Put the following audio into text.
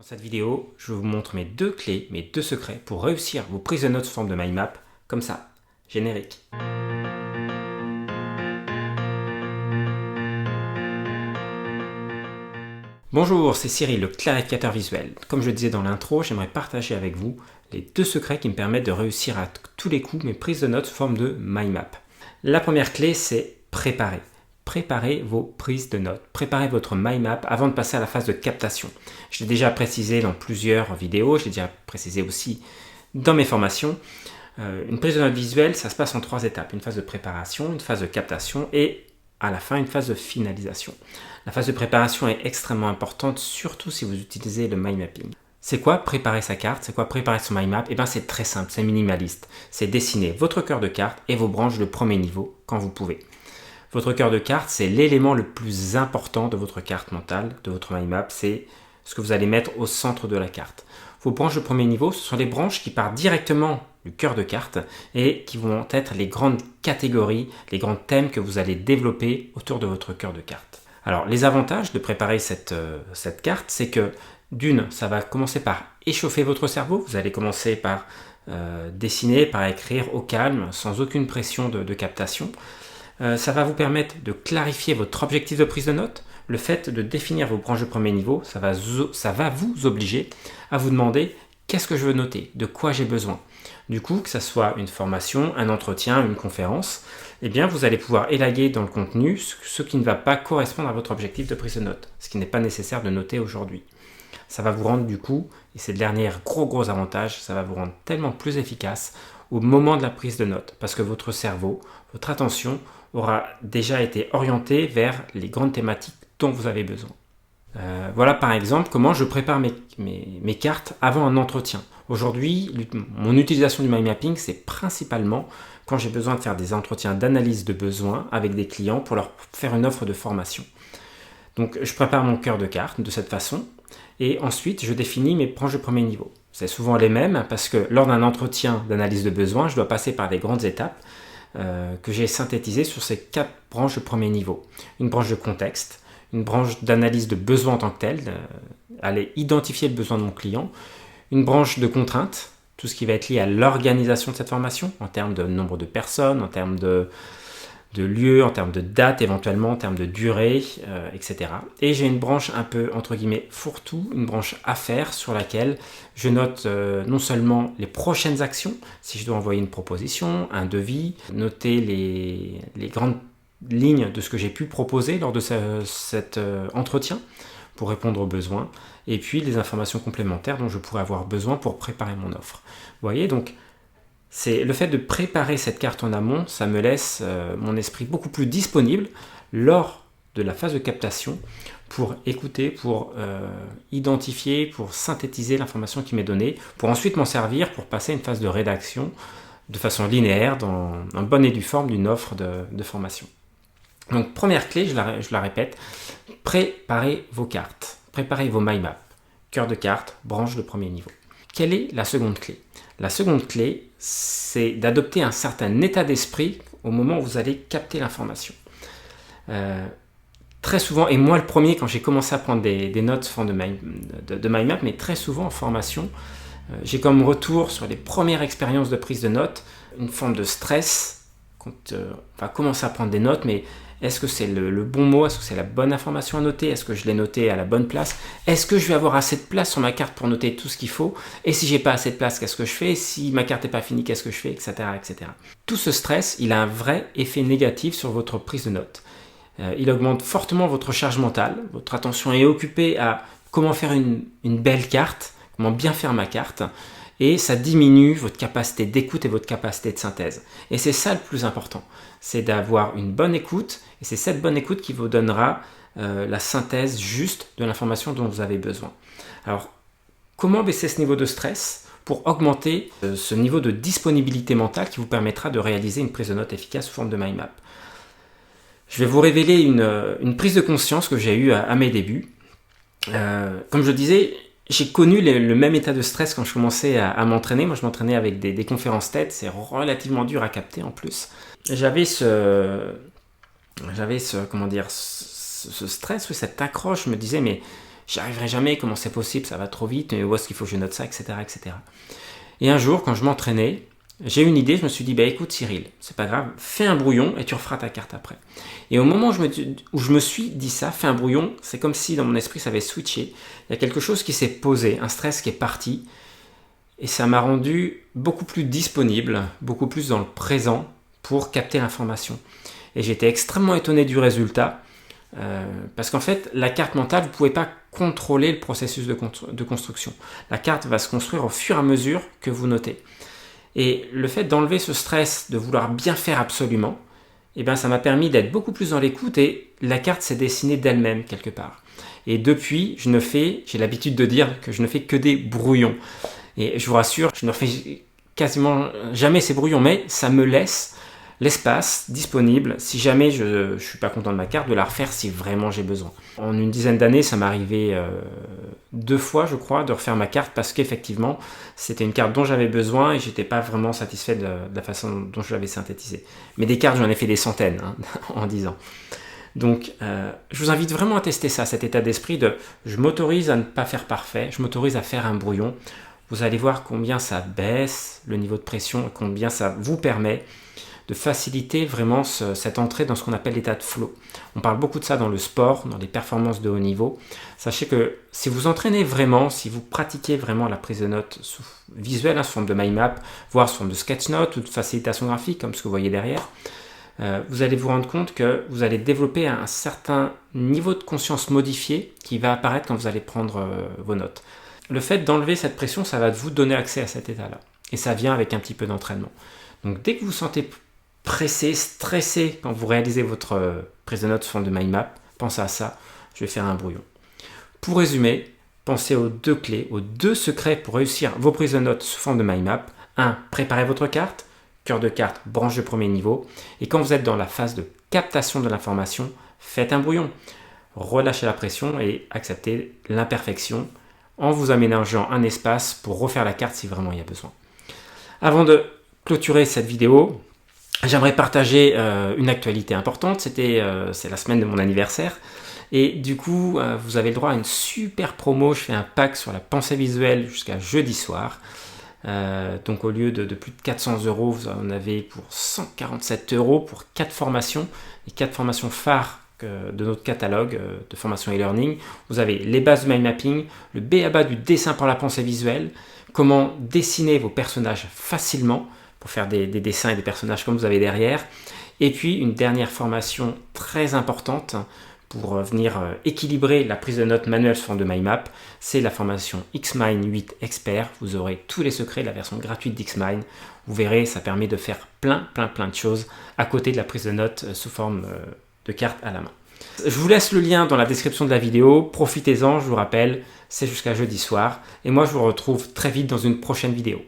Dans cette vidéo, je vous montre mes deux clés, mes deux secrets pour réussir vos prises de notes sous forme de mind map, comme ça, générique. Bonjour, c'est Cyril, le clarificateur visuel. Comme je le disais dans l'intro, j'aimerais partager avec vous les deux secrets qui me permettent de réussir à tous les coups mes prises de notes sous forme de mind map. La première clé, c'est préparer. Préparez vos prises de notes, préparez votre mind map avant de passer à la phase de captation. Je l'ai déjà précisé dans plusieurs vidéos, je l'ai déjà précisé aussi dans mes formations. Une prise de notes visuelle, ça se passe en 3 étapes. Une phase de préparation, une phase de captation et à la fin, une phase de finalisation. La phase de préparation est extrêmement importante, surtout si vous utilisez le mind mapping. C'est quoi préparer sa carte? C'est quoi préparer son mind map? Eh bien, c'est très simple, c'est minimaliste. C'est dessiner votre cœur de carte et vos branches de premier niveau quand vous pouvez. Votre cœur de carte, c'est l'élément le plus important de votre carte mentale, de votre mind map. C'est ce que vous allez mettre au centre de la carte. Vos branches de premier niveau, ce sont les branches qui partent directement du cœur de carte et qui vont être les grandes catégories, les grands thèmes que vous allez développer autour de votre cœur de carte. Alors, les avantages de préparer cette carte, c'est que d'une, ça va commencer par échauffer votre cerveau. Vous allez commencer par dessiner, par écrire au calme, sans aucune pression de captation. Ça va vous permettre de clarifier votre objectif de prise de notes. Le fait de définir vos branches de premier niveau, ça va vous obliger à vous demander qu'est-ce que je veux noter, de quoi j'ai besoin. Du coup, que ce soit une formation, un entretien, une conférence, eh bien, vous allez pouvoir élaguer dans le contenu ce qui ne va pas correspondre à votre objectif de prise de notes, ce qui n'est pas nécessaire de noter aujourd'hui. Ça va vous rendre du coup, et c'est le dernier gros avantage, ça va vous rendre tellement plus efficace au moment de la prise de notes, parce que votre cerveau, votre attention aura déjà été orienté vers les grandes thématiques dont vous avez besoin. Voilà par exemple comment je prépare mes cartes avant un entretien. Aujourd'hui, mon utilisation du mind mapping, c'est principalement quand j'ai besoin de faire des entretiens d'analyse de besoins avec des clients pour leur faire une offre de formation. Donc je prépare mon cœur de carte de cette façon et ensuite je définis mes branches de premier niveau. C'est souvent les mêmes parce que lors d'un entretien d'analyse de besoins, je dois passer par des grandes étapes que j'ai synthétisées sur ces 4 branches de premier niveau. Une branche de contexte, une branche d'analyse de besoin en tant que telle, aller identifier le besoin de mon client, une branche de contraintes, tout ce qui va être lié à l'organisation de cette formation, en termes de nombre de personnes, en termes de lieu, en termes de date éventuellement, en termes de durée, etc. Et j'ai une branche un peu, entre guillemets, fourre-tout, une branche affaires sur laquelle je note non seulement les prochaines actions, si je dois envoyer une proposition, un devis, noter les grandes lignes de ce que j'ai pu proposer lors de cet entretien pour répondre aux besoins, et puis les informations complémentaires dont je pourrais avoir besoin pour préparer mon offre. Vous voyez, donc c'est le fait de préparer cette carte en amont, ça me laisse mon esprit beaucoup plus disponible lors de la phase de captation pour écouter, pour identifier, pour synthétiser l'information qui m'est donnée, pour ensuite m'en servir pour passer à une phase de rédaction de façon linéaire, en bonne et due forme d'une offre de formation. Donc première clé, je la répète, préparez vos cartes, préparez vos mind maps, cœur de carte, branche de premier niveau. Quelle est la seconde clé? La seconde clé, c'est d'adopter un certain état d'esprit au moment où vous allez capter l'information. Très souvent, et moi le premier quand j'ai commencé à prendre des notes sous forme de mind map, mais très souvent en formation, j'ai comme retour sur les premières expériences de prise de notes une forme de stress quand on va commencer à prendre des notes, mais est-ce que c'est le bon mot? Est-ce que c'est la bonne information à noter? Est-ce que je l'ai noté à la bonne place? Est-ce que je vais avoir assez de place sur ma carte pour noter tout ce qu'il faut? Et si j'ai pas assez de place, qu'est-ce que je fais? Si ma carte n'est pas finie, qu'est-ce que je fais? Etc., etc. Tout ce stress, il a un vrai effet négatif sur votre prise de notes. Il augmente fortement votre charge mentale. Votre attention est occupée à comment faire une belle carte, comment bien faire ma carte. Et ça diminue votre capacité d'écoute et votre capacité de synthèse. Et c'est ça le plus important, c'est d'avoir une bonne écoute, et c'est cette bonne écoute qui vous donnera la synthèse juste de l'information dont vous avez besoin. Alors, comment baisser ce niveau de stress pour augmenter ce niveau de disponibilité mentale qui vous permettra de réaliser une prise de notes efficace sous forme de mind map? Je vais vous révéler une prise de conscience que j'ai eue à mes débuts. Comme je disais, j'ai connu le même état de stress quand je commençais à m'entraîner. Moi, je m'entraînais avec des conférences TED. C'est relativement dur à capter en plus. J'avais ce stress, cette accroche. Je me disais, mais j'y arriverai jamais, comment c'est possible, ça va trop vite, mais où est-ce qu'il faut que je note ça, etc., etc. Et un jour, quand je m'entraînais, j'ai eu une idée, je me suis dit, bah écoute Cyril, c'est pas grave, fais un brouillon et tu referas ta carte après. Et au moment où je me suis dit ça, fais un brouillon, c'est comme si dans mon esprit ça avait switché. Il y a quelque chose qui s'est posé, un stress qui est parti, et ça m'a rendu beaucoup plus disponible, beaucoup plus dans le présent pour capter l'information. Et j'étais extrêmement étonné du résultat, parce qu'en fait, la carte mentale, vous ne pouvez pas contrôler le processus de construction. La carte va se construire au fur et à mesure que vous notez. Et le fait d'enlever ce stress, de vouloir bien faire absolument, eh ben, ça m'a permis d'être beaucoup plus dans l'écoute et la carte s'est dessinée d'elle-même quelque part. Et depuis, j'ai l'habitude de dire que je ne fais que des brouillons. Et je vous rassure, je ne refais quasiment jamais ces brouillons, mais ça me laisse l'espace disponible, si jamais je ne suis pas content de ma carte, de la refaire si vraiment j'ai besoin. En une dizaine d'années, ça m'est arrivé 2 fois, je crois, de refaire ma carte parce qu'effectivement, c'était une carte dont j'avais besoin et je n'étais pas vraiment satisfait de la façon dont je l'avais synthétisée. Mais des cartes, j'en ai fait des centaines en 10 ans. Donc, je vous invite vraiment à tester ça, cet état d'esprit de je m'autorise à ne pas faire parfait, je m'autorise à faire un brouillon. Vous allez voir combien ça baisse le niveau de pression et combien ça vous permet de faciliter vraiment cette entrée dans ce qu'on appelle l'état de flow. On parle beaucoup de ça dans le sport, dans les performances de haut niveau. Sachez que si vous entraînez vraiment, si vous pratiquez vraiment la prise de notes visuelle, sous forme de mind map, voire sous forme de sketch note ou de facilitation graphique, comme ce que vous voyez derrière, vous allez vous rendre compte que vous allez développer un certain niveau de conscience modifié qui va apparaître quand vous allez prendre vos notes. Le fait d'enlever cette pression, ça va vous donner accès à cet état-là. Et ça vient avec un petit peu d'entraînement. Donc dès que vous vous sentez pressé, stressé quand vous réalisez votre prise de notes sous forme de mind map, pensez à ça, je vais faire un brouillon. Pour résumer, pensez aux 2 clés, aux 2 secrets pour réussir vos prises de notes sous forme de mind map. 1. Préparez votre carte, cœur de carte, branche de premier niveau. Et quand vous êtes dans la phase de captation de l'information, faites un brouillon. Relâchez la pression et acceptez l'imperfection en vous aménageant un espace pour refaire la carte si vraiment il y a besoin. Avant de clôturer cette vidéo, j'aimerais partager une actualité importante. C'est la semaine de mon anniversaire. Et du coup, vous avez le droit à une super promo. Je fais un pack sur la pensée visuelle jusqu'à jeudi soir. Donc au lieu de plus de 400 €, vous en avez pour 147 € pour 4 formations. Les 4 formations phares de notre catalogue de formation e-learning. Vous avez les bases du mind mapping, le b.a.-ba du dessin par la pensée visuelle, comment dessiner vos personnages facilement pour faire des dessins et des personnages comme vous avez derrière. Et puis une dernière formation très importante pour venir équilibrer la prise de notes manuelle sous forme de mind map, c'est la formation Xmind 8 Expert. Vous aurez tous les secrets de la version gratuite d'Xmind. Vous verrez, ça permet de faire plein de choses à côté de la prise de notes sous forme de carte à la main. Je vous laisse le lien dans la description de la vidéo. Profitez-en, je vous rappelle, c'est jusqu'à jeudi soir. Et moi, je vous retrouve très vite dans une prochaine vidéo.